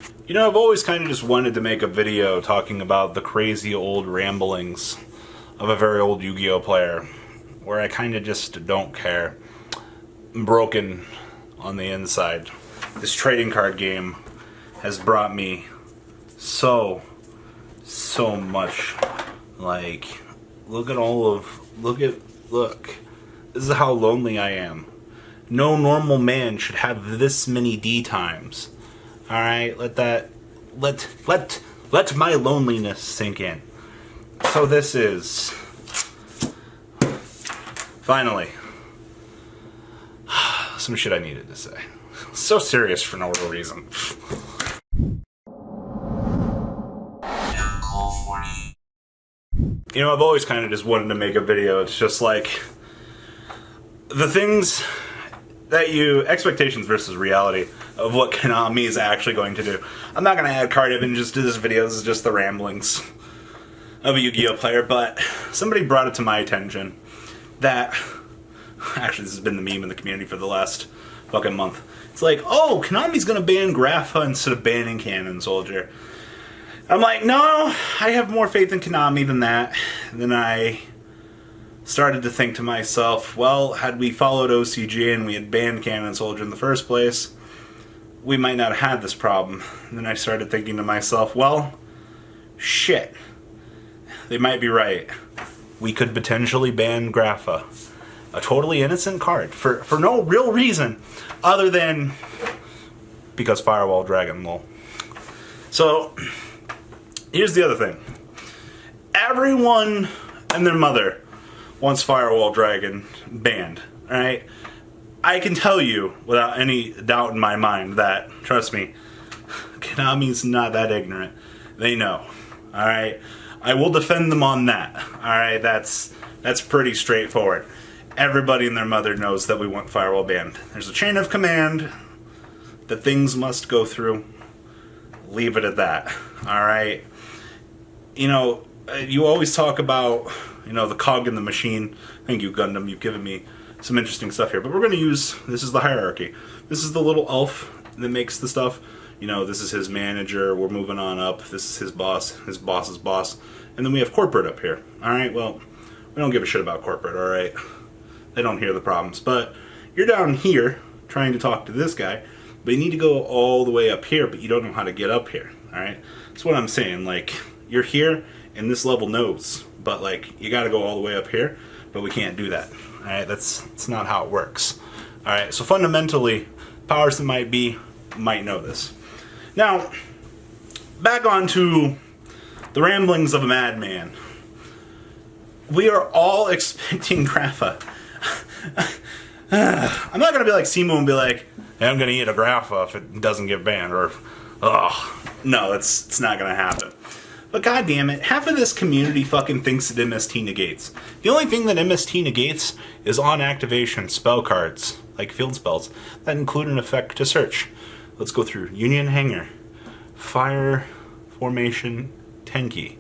You know, I've always kind of just wanted to make a video talking about the crazy old ramblings of a very old Yu-Gi-Oh player, where I kind of just don't care. I'm broken on the inside. This trading card game has brought me so much. Like, look. This is how lonely I am. No normal man should have this many D times. Alright, let my loneliness sink in. So this is finally some shit I needed to say. So serious for no real reason. You know, I've always kind of just wanted to make a video. It's just like the things that expectations versus reality of what Konami is actually going to do. I'm not going to add card images to this video. This is just the ramblings of a Yu-Gi-Oh player, but somebody brought it to my attention that actually this has been the meme in the community for the last fucking month. It's like, oh, Konami's going to ban Grapha instead of banning Cannon Soldier. I'm like, no, I have more faith in Konami than that. And then I started to think to myself, well, had we followed OCG and we had banned Cannon Soldier in the first place, we might not have had this problem. And then I started thinking to myself, well, shit, they might be right. We could potentially ban Grapha, a totally innocent card, for no real reason other than because Firewall Dragon, lol. So, here's the other thing. Everyone and their mother wants Firewall Dragon banned, alright? I can tell you, without any doubt in my mind, that, trust me, Konami's not that ignorant. They know, alright? I will defend them on that, alright? That's pretty straightforward. Everybody and their mother knows that we want Firewall banned. There's a chain of command that things must go through. Leave it at that, alright? You know, you always talk about, you know, the cog in the machine. Thank you, Gundam. You've given me some interesting stuff here. But we're going to use, this is the hierarchy. This is the little elf that makes the stuff. You know, this is his manager. We're moving on up. This is his boss's boss. And then we have corporate up here. Alright, well, we don't give a shit about corporate, alright? They don't hear the problems. But you're down here trying to talk to this guy, but you need to go all the way up here, but you don't know how to get up here, alright? That's what I'm saying. Like, you're here, and this level knows, but like, you gotta go all the way up here, but we can't do that. Alright, that's not how it works. Alright, so fundamentally, powers that might be might know this. Now, back on to the ramblings of a madman. We are all expecting Grapha. I'm not gonna be like Simo and be like, hey, I'm gonna eat a Grapha if it doesn't get banned, or, oh, no, it's not gonna happen. But goddamn it, half of this community fucking thinks that MST negates. The only thing that MST negates is on activation spell cards, like field spells, that include an effect to search. Let's go through Union Hanger, Fire, Formation, Tenki.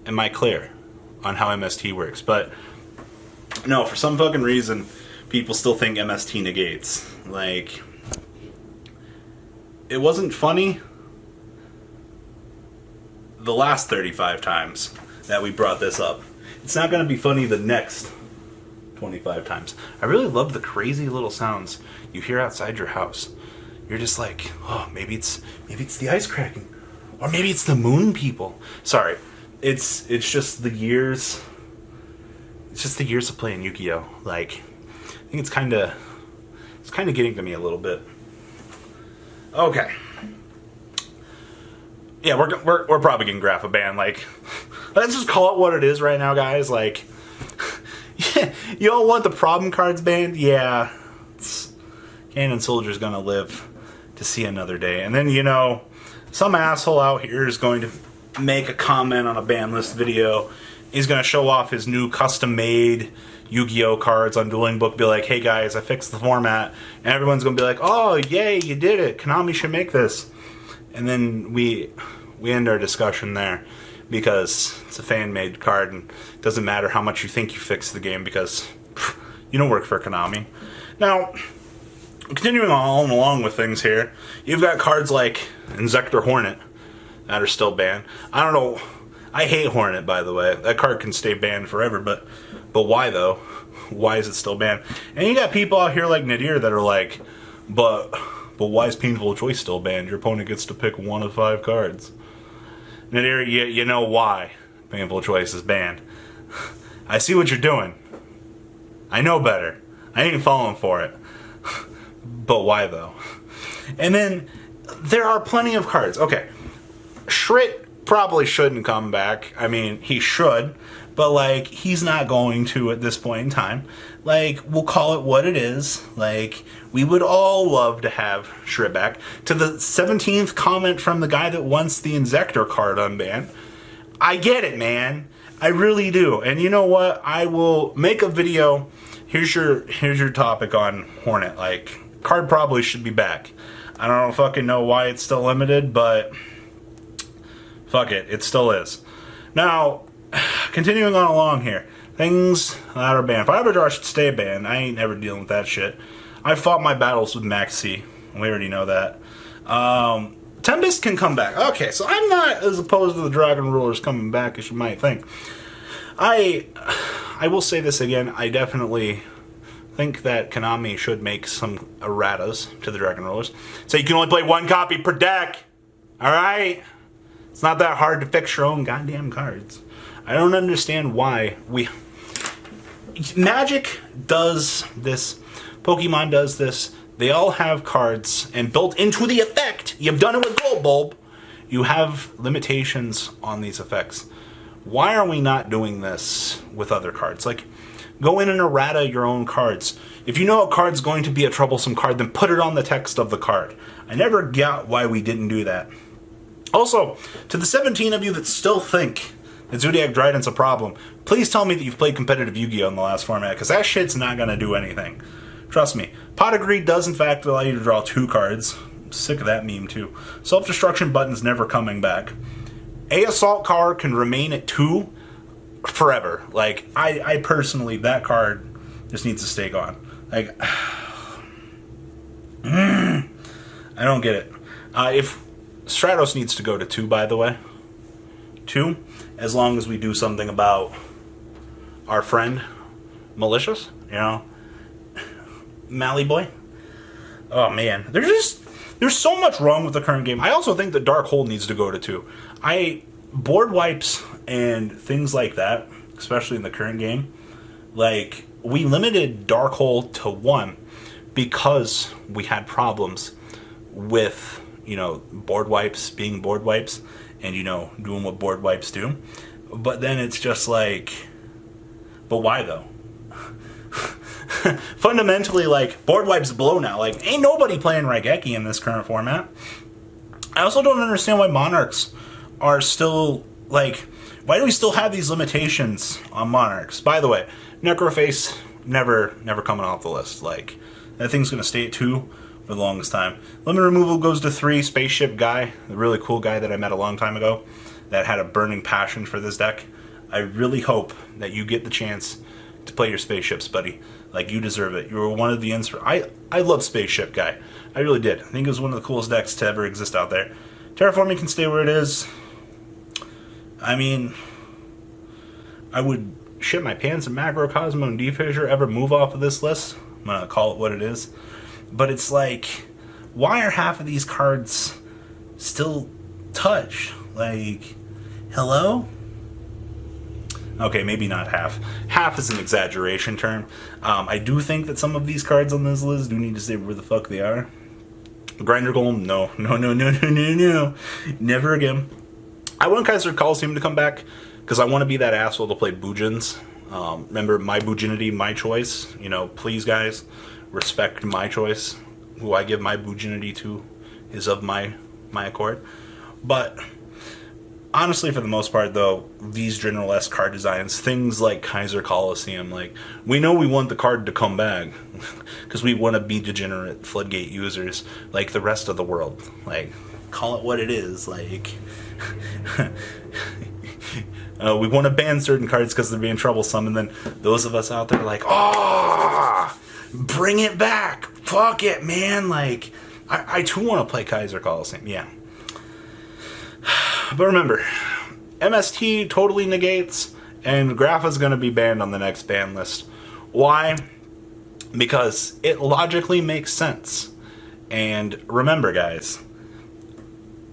Am I clear on how MST works? But no, for some fucking reason, people still think MST negates. Like, it wasn't funny the last 35 times that we brought this up. It's not going to be funny the next 25 times. I really love the crazy little sounds you hear outside your house. You're just like, oh, maybe it's the ice cracking, or maybe it's the moon people. Sorry, it's just the years. It's just the years of playing Yu-Gi-Oh. Like, I think it's kind of getting to me a little bit. Okay. Yeah, we're probably getting Grapha banned. Like, let's just call it what it is right now, guys. Like, yeah, you all want the problem cards banned? Yeah, Cannon Soldier's gonna live to see another day. And then, you know, some asshole out here is going to make a comment on a ban list video. He's gonna show off his new custom-made Yu-Gi-Oh cards on Dueling Book. Be like, hey guys, I fixed the format. And everyone's gonna be like, oh, yay, you did it. Konami should make this. And then we end our discussion there, because it's a fan-made card, and it doesn't matter how much you think you fixed the game, because you don't work for Konami. Now, continuing on along with things here, you've got cards like Inzektor Hornet that are still banned. I don't know. I hate Hornet, by the way. That card can stay banned forever, but why though? Why is it still banned? And you got people out here like Nadir that are like, but why is Painful Choice still banned? Your opponent gets to pick 1 of 5 cards. Nadir, you know why Painful Choice is banned. I see what you're doing. I know better. I ain't falling for it. But why though? And then there are plenty of cards. Okay, Shrit probably shouldn't come back. I mean, he should, but like, he's not going to at this point in time. Like, we'll call it what it is. Like, we would all love to have Shrit back. To the 17th comment from the guy that wants the Inzektor card unbanned, I get it, man. I really do. And you know what? I will make a video. Here's your topic on Hornet. Like, card probably should be back. I don't fucking know why it's still limited, but fuck it, it still is. Now, continuing on along here, things that are banned. Fiber Jar should stay banned. I ain't never dealing with that shit. I fought my battles with Maxi. We already know that. Tempest can come back. Okay, so I'm not as opposed to the Dragon Rulers coming back as you might think. I will say this again. I definitely think that Konami should make some erratas to the Dragon Rulers. So you can only play 1 copy per deck. Alright? It's not that hard to fix your own goddamn cards. I don't understand why Magic does this. Pokemon does this. They all have cards, and built into the effect, you've done it with Gold Bulb, you have limitations on these effects. Why are we not doing this with other cards? Like, go in and errata your own cards. If you know a card's going to be a troublesome card, then put it on the text of the card. I never got why we didn't do that. Also, to the 17 of you that still think that Zodiac Dryden's a problem, please tell me that you've played competitive Yu-Gi-Oh! In the last format, because that shit's not going to do anything. Trust me. Pot of Greed does in fact allow you to draw 2 cards. I'm sick of that meme too. Self-destruction button's never coming back. A assault card can remain at 2 forever. Like, I personally, that card just needs to stay gone. Like, I don't get it. If Stratos needs to go to 2, by the way. 2, as long as we do something about our friend Malicious, you know, Mally Boy. Oh man, there's so much wrong with the current game. I also think that Dark Hole needs to go to 2. Board wipes and things like that, especially in the current game, like, we limited Dark Hole to 1 because we had problems with, you know, board wipes being board wipes and, you know, doing what board wipes do. But then it's just like, but why though? Fundamentally, like, board wipes blow now. Like, ain't nobody playing Raigeki in this current format. I also don't understand why Monarchs are still, like, why do we still have these limitations on Monarchs? By the way, Necroface never coming off the list. Like, that thing's gonna stay at 2 for the longest time. Limit removal goes to 3. Spaceship Guy, the really cool guy that I met a long time ago that had a burning passion for this deck. I really hope that you get the chance to play your spaceships, buddy. Like, you deserve it. You were one of the I love Spaceship Guy. I really did. I think it was one of the coolest decks to ever exist out there. Terraforming can stay where it is. I mean, I would shit my pants if Macrocosmo and D-Fissure ever move off of this list. I'm gonna call it what it is. But it's like, why are half of these cards still touched? Like, hello? Okay, maybe not half. Half is an exaggeration term. I do think that some of these cards on this list do need to stay where the fuck they are. Grinder Golem, no. Never again. I want Kaiser Coliseum to come back because I want to be that asshole to play Boojins. Remember, my Boojinity, my choice. You know, please, guys, respect my choice. Who I give my Boojinity to is of my accord. But honestly, for the most part, though, these general-esque card designs, things like Kaiser Coliseum, like, we know we want the card to come back because we want to be degenerate Floodgate users like the rest of the world. Like, call it what it is. Like, we want to ban certain cards because they're being troublesome, and then those of us out there are like, oh, bring it back. Fuck it, man. Like, I too want to play Kaiser Coliseum. Yeah. But remember, MST totally negates, and Grapha is going to be banned on the next ban list. Why? Because it logically makes sense. And remember, guys,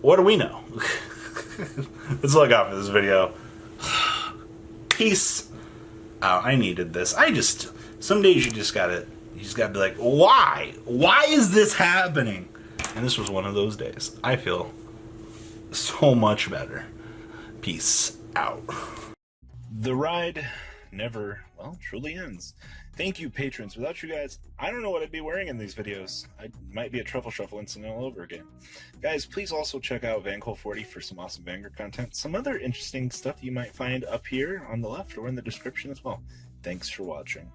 what do we know? Let's look out for this video. Peace out. I needed this. Some days you just gotta be like, why? Why is this happening? And this was one of those days. I feel so much better. Peace out. The ride never, well, truly ends. Thank you, patrons. Without you guys, I don't know what I'd be wearing in these videos. I might be a truffle shuffle incident all over again. Guys, please also check out Vanquil40 for some awesome Vanguard content. Some other interesting stuff you might find up here on the left or in the description as well. Thanks for watching.